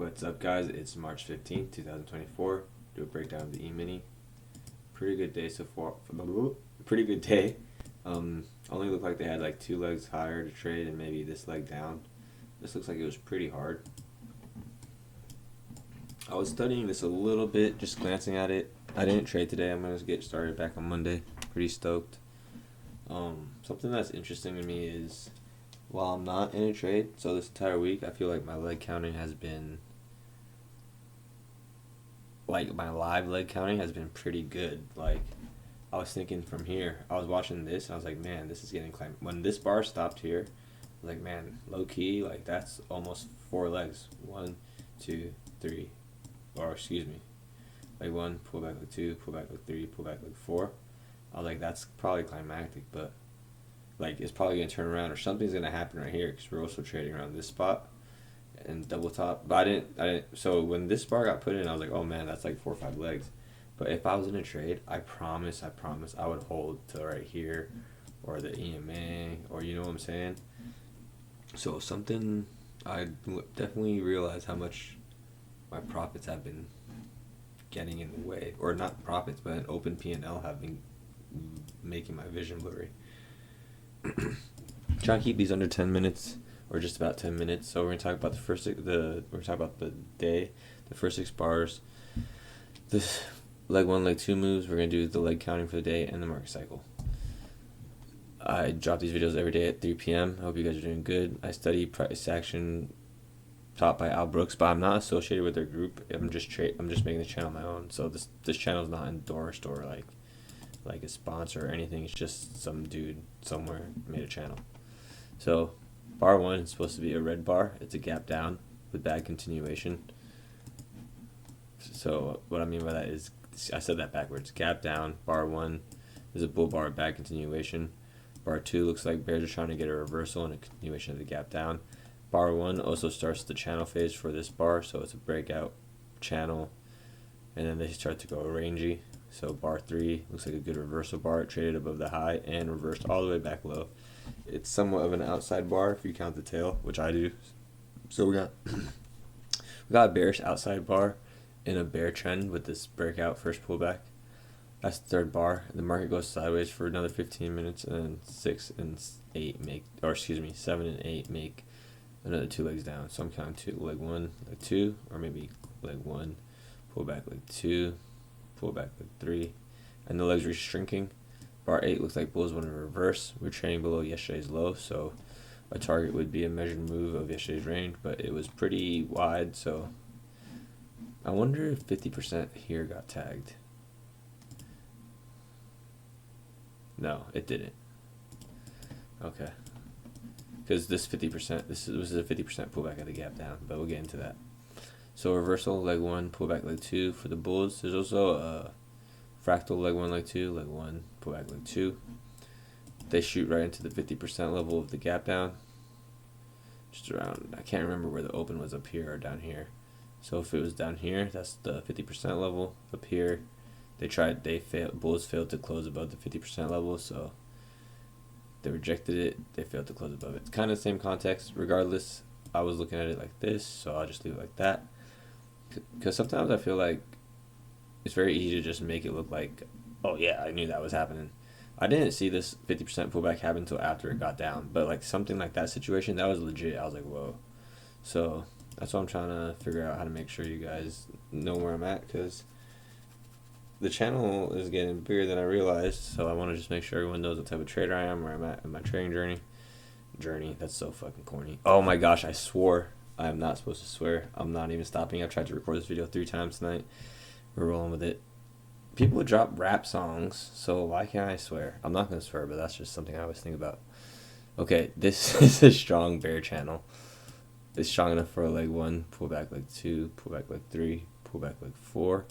What's up, guys? It's March 15th, 2024. Do a breakdown of the Emini. Pretty good day so far. Pretty good day. Only looked like they had like 2 legs higher to trade and maybe this leg down. This looks like it was pretty hard. I was studying this a little bit, just glancing at it. I didn't trade today. I'm going to get started back on Monday. Pretty stoked. Something that's interesting to me is while I'm not in a trade, so this entire week, I feel like my leg counting has been, like my live leg counting has been pretty good. Like, I was thinking from here, I was watching this, and I was like, man, this is getting climbed. When this bar stopped here, I was like, man, low key, like that's almost 4 legs. 1, 2, 3, or excuse me, like 1, pull back like 2, pull back like 3, pull back like 4. I was like, that's probably climactic, but like it's probably gonna turn around or something's gonna happen right here because we're also trading around this spot and double top. But I didn't. So when this bar got put in, I was like, oh man, that's like 4 or 5 legs. But if I was in a trade, I promise, I would hold to right here, or the EMA, or you know what I'm saying. So something I definitely realize how much my profits have been getting in the way, or not profits, but an open P&L have been making my vision blurry. Try to keep these under 10 minutes or just about 10 minutes. So we're gonna talk about we're gonna talk about the day, the first 6 bars, this leg 1, leg 2 moves. We're gonna do the leg counting for the day and the market cycle. I drop these videos every day at 3 p.m. I hope you guys are doing good. I study price action taught by Al Brooks, but I'm not associated with their group. I'm just making the channel my own. So this channel is not endorsed or like a sponsor or anything. It's just some dude somewhere made a channel. So bar 1 is supposed to be a red bar. It's a gap down with bad continuation. So what I mean by that is, I said that backwards. Gap down, bar 1 is a bull bar, bad continuation. Bar 2 looks like bears are trying to get a reversal and a continuation of the gap down. Bar 1 also starts the channel phase for this bar, so it's a breakout channel, and then they start to go rangy. So bar 3 looks like a good reversal bar. It traded above the high and reversed all the way back low. It's somewhat of an outside bar if you count the tail, which I do. So we got a bearish outside bar in a bear trend with this breakout first pullback. That's the third bar. The market goes sideways for another 15 minutes, and then 6 and 8 make, or excuse me, 7 and 8 make another 2 legs down. So I'm counting leg 1, leg 2, or maybe leg 1, pull back leg 2, pull back leg 3, and the legs are shrinking. Bar 8 looks like bulls want to reverse. We're trading below yesterday's low, so a target would be a measured move of yesterday's range, but it was pretty wide, so I wonder if 50% here got tagged. No, it didn't. Okay. Because this 50%, this was a 50% pullback at the gap down, but we'll get into that. So reversal, leg 1, pullback leg 2 for the bulls. There's also a fractal, leg 1, leg 2, leg 1, pullback leg 2. They shoot right into the 50% level of the gap down. Just around, I can't remember where the open was, up here or down here. So if it was down here, that's the 50% level. Up here, bulls failed to close above the 50% level, so they rejected it. They failed to close above it. It's kind of the same context. Regardless, I was looking at it like this, so I'll just leave it like that. Because sometimes I feel like it's very easy to just make it look like, oh yeah, I knew that was happening. I didn't see this 50% pullback happen until after it got down, but like something like that situation, that was legit. I was like, whoa. So that's what I'm trying to figure out, how to make sure you guys know where I'm at, because the channel is getting bigger than I realized, so I want to just make sure everyone knows what type of trader I am, where I'm at in my trading journey. That's so fucking corny. Oh my gosh, I swore. I am not supposed to swear. I'm not even stopping. I've tried to record this video 3 times tonight. We're rolling with it. People drop rap songs, so why can't I swear? I'm not going to swear, but that's just something I always think about. Okay, this is a strong bear channel. It's strong enough for a leg 1, pull back leg 2, pull back leg 3, pull back leg 4.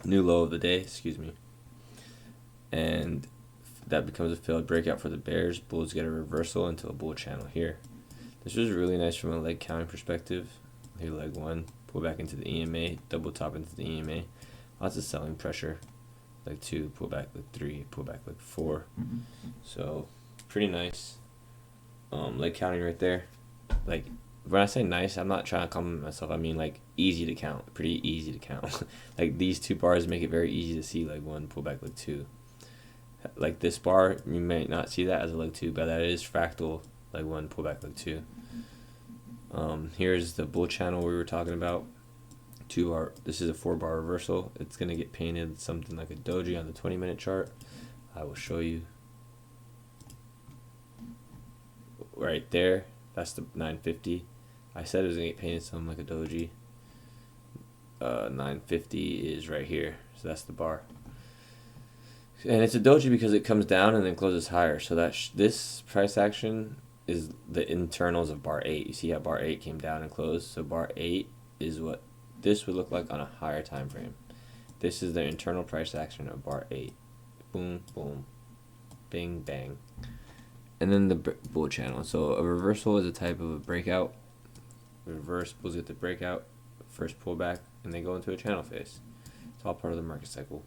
New low of the day, excuse me. And that becomes a failed breakout for the bears. Bulls get a reversal into a bull channel here. This was really nice from a leg counting perspective. Here, leg 1, pull back into the EMA, double top into the EMA. Lots of selling pressure. Leg 2, pull back leg 3, pull back leg 4. So pretty nice. Leg counting right there. Like when I say nice, I'm not trying to compliment myself. I mean like easy to count, pretty easy to count. Like these two bars make it very easy to see leg one, pull back leg two. Like this bar, you may not see that as a leg two, but that is fractal leg one, pull back leg two. Here's the bull channel we were talking about. 2 bar. This is a 4 bar reversal. It's gonna get painted something like a doji on the 20-minute chart. I will show you. Right there, that's the 950. I said it was gonna get painted something like a doji. 950 is right here, so that's the bar. And it's a doji because it comes down and then closes higher. So that this price action is the internals of bar 8. You see how bar 8 came down and closed? So bar 8 is what this would look like on a higher time frame. This is the internal price action of bar 8. Boom, boom, bing, bang. And then the bull channel. So a reversal is a type of a breakout. Reverse bulls get the breakout, first pullback, and they go into a channel phase. It's all part of the market cycle.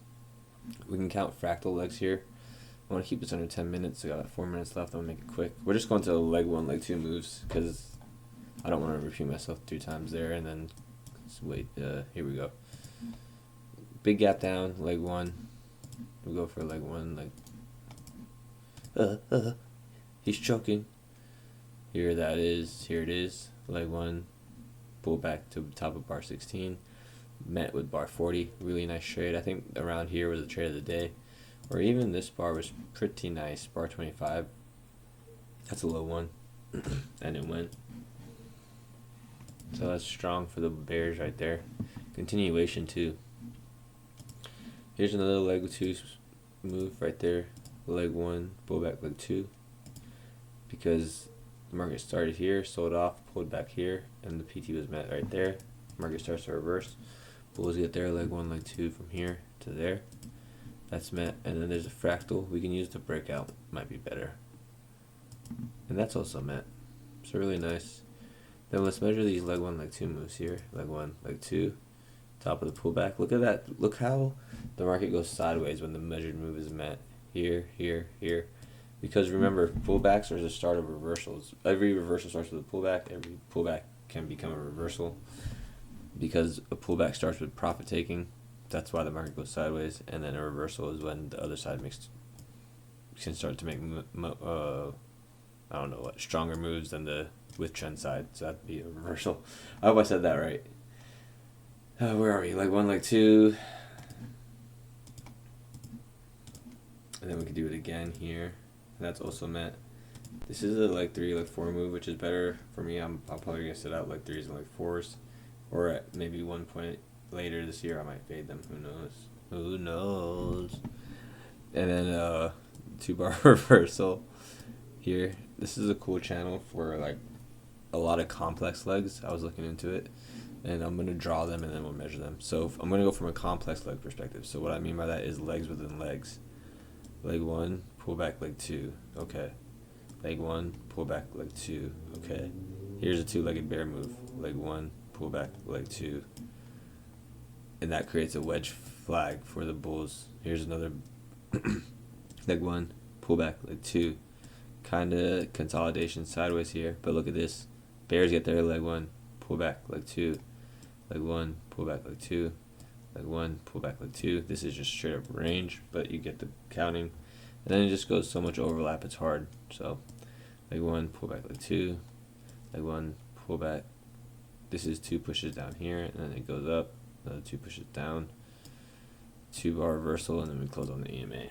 We can count fractal legs here. I want to keep this under 10 minutes. I got like 4 minutes left. I'm going to make it quick. We're just going to leg one, leg two moves because I don't want to repeat myself 3 times there. And then, wait, here we go. Big gap down, leg one. We'll go for leg one, he's choking. Here that is, here it is. Leg one, pull back to the top of bar 16. Met with bar 40. Really nice trade. I think around here was the trade of the day. Or even this bar was pretty nice. Bar 25. That's a low one. And it went. So that's strong for the bears right there. Continuation too. Here's another leg two move right there. Leg one, pull back leg two. Because the market started here, sold off, pulled back here, and the PT was met right there. Market starts to reverse. Bulls get there, leg one, leg two from here to there. That's met, and then there's a fractal. We can use the breakout, might be better. And that's also met. So really nice. Then let's measure these leg one, leg two moves here. Leg one, leg two, top of the pullback. Look at that. Look how the market goes sideways when the measured move is met. Here, here, here. Because remember, pullbacks are the start of reversals. Every reversal starts with a pullback. Every pullback can become a reversal. Because a pullback starts with profit taking. That's why the market goes sideways. And then a reversal is when the other side can start to make I don't know what, stronger moves than the with trend side. So that'd be a reversal. I hope I said that right. Where are we? Leg one, leg two. And then we can do it again here. And that's also met. This is a leg 3, leg 4 move, which is better for me. I'm probably going to sit out leg 3s and leg 4s. Or at maybe one point later this year, I might fade them. Who knows? Who knows? And then 2 bar reversal here. This is a cool channel for like a lot of complex legs. I was looking into it. And I'm going to draw them and then we'll measure them. So I'm going to go from a complex leg perspective. So what I mean by that is legs within legs. Leg 1, pull back leg 2. Okay. Leg 1, pull back leg 2. Okay. Here's a 2-legged bear move. Leg 1, pull back leg 2. And that creates a wedge flag for the bulls. Here's another leg 1, pull back leg 2. Kind of consolidation sideways here. But look at this. Bears get there. Leg 1, pull back leg 2. Leg 1, pull back leg 2. Leg 1, pull back leg 2. This is just straight up range, but you get the counting. And then it just goes so much overlap, it's hard. So, leg 1, pull back leg 2. Leg 1, pull back. This is 2 pushes down here, and then it goes up. Another 2 pushes down. 2 bar reversal, and then we close on the EMA.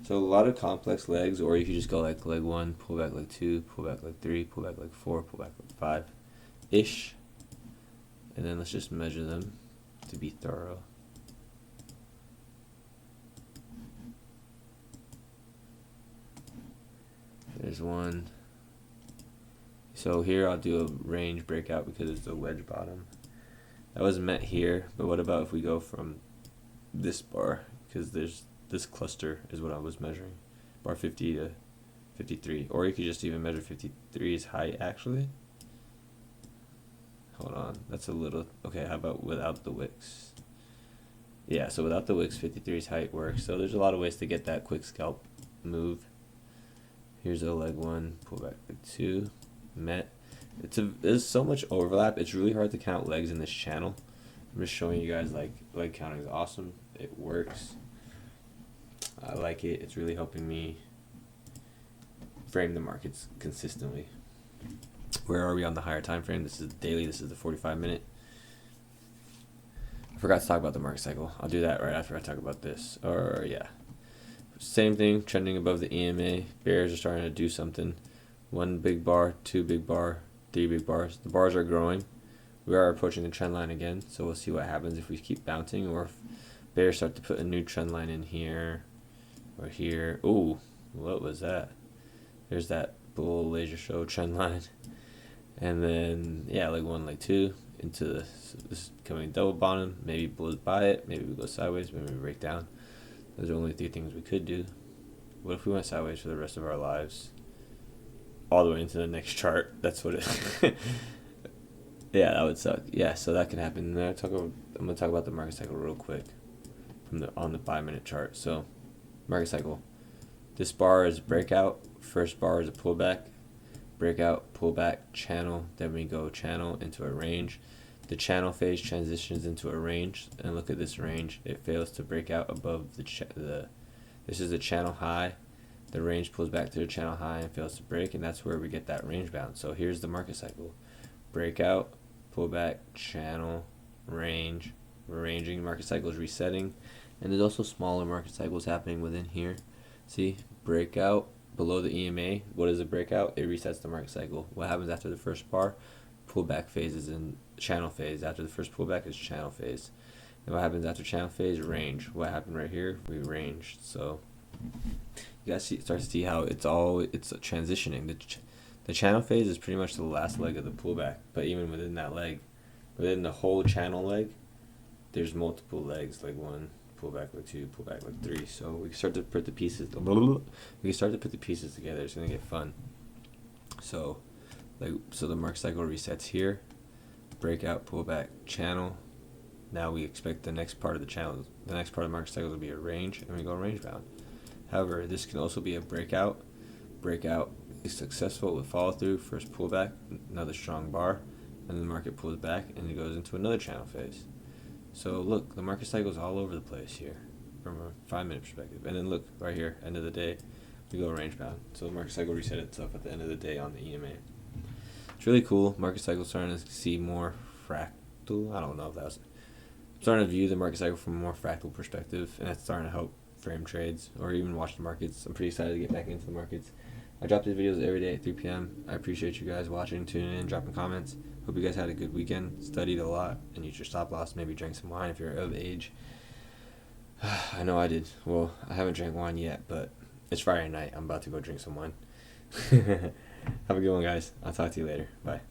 So a lot of complex legs, or you could just go like leg 1, pull back leg 2, pull back leg 3, pull back leg 4, pull back leg 5-ish. And then let's just measure them to be thorough. There's one. So here I'll do a range breakout because it's a wedge bottom. That was met here, but what about if we go from this bar? Because there's this cluster is what I was measuring. Bar 50 to 53. Or you could just even measure 53's height actually. Hold on, that's a little, okay, how about without the wicks? Yeah, so without the wicks, 53's height works. So there's a lot of ways to get that quick scalp move. Here's a leg 1, pull back leg 2, met. There's so much overlap. It's really hard to count legs in this channel. I'm just showing you guys like leg counting is awesome. It works. I like it. It's really helping me frame the markets consistently. Where are we on the higher time frame? This is the daily. This is the 45-minute. I forgot to talk about the market cycle. I'll do that right after I talk about this. Or yeah, same thing. Trending above the EMA. Bears are starting to do something. 1 big bar, 2 big bar, 3 big bars. The bars are growing. We are approaching the trend line again, so we'll see what happens if we keep bouncing or if bears start to put a new trend line in here or here. Ooh, what was that? There's that bull laser show trend line. And then, yeah, leg 1, leg 2 into this coming double bottom. Maybe blows by it. Maybe we go sideways. Maybe we break down. Those are only 3 things we could do. What if we went sideways for the rest of our lives? All the way into the next chart. That's what it. Yeah, that would suck. Yeah, so that can happen. And I'm gonna talk about the market cycle real quick on the 5-minute chart. So, market cycle. This bar is breakout. First bar is a pullback. Breakout, pullback, channel. Then we go channel into a range. The channel phase transitions into a range, and look at this range. It fails to break out above this is the channel high. The range pulls back to the channel high and fails to break, and that's where we get that range bound. So here's the market cycle. Breakout, pullback, channel, range. Ranging market cycle is resetting, and there's also smaller market cycles happening within here. See, breakout below the EMA. What is a breakout? It resets the market cycle. What happens after the first bar? Pullback phase is in channel phase. After the first pullback is channel phase. And what happens after channel phase? Range. What happened right here? We ranged. So you guys start to see how it's transitioning. The channel phase is pretty much the last leg of the pullback, but even within that leg, within the whole channel leg, there's multiple legs, like 1, pullback, like 2, pullback, like 3. So we can start to put the pieces. We can start to put the pieces together. It's gonna get fun. So the market cycle resets here. Breakout, pullback, channel. Now we expect the next part of the channel, the next part of the market cycle to be a range, and we go range bound. However, this can also be a breakout. Breakout is successful with follow through, first pullback, another strong bar, and the market pulls back and it goes into another channel phase. So look, the market cycle is all over the place here from a 5-minute perspective. And then look right here, end of the day, we go range bound. So the market cycle reset itself at the end of the day on the EMA. It's really cool. Market cycle starting to see more fractal. I don't know if that was. I'm starting to view the market cycle from a more fractal perspective, and it's starting to help frame trades or even watch the markets. I'm pretty excited to get back into the markets. I drop these videos every day at 3 p.m. I appreciate you guys watching, tuning in, dropping comments. Hope you guys had a good weekend, studied a lot, and used your stop loss. Maybe drank some wine if you're of age. I know I did. Well, I haven't drank wine yet, but it's Friday night. I'm about to go drink some wine. Have a good one, guys. I'll talk to you later. Bye.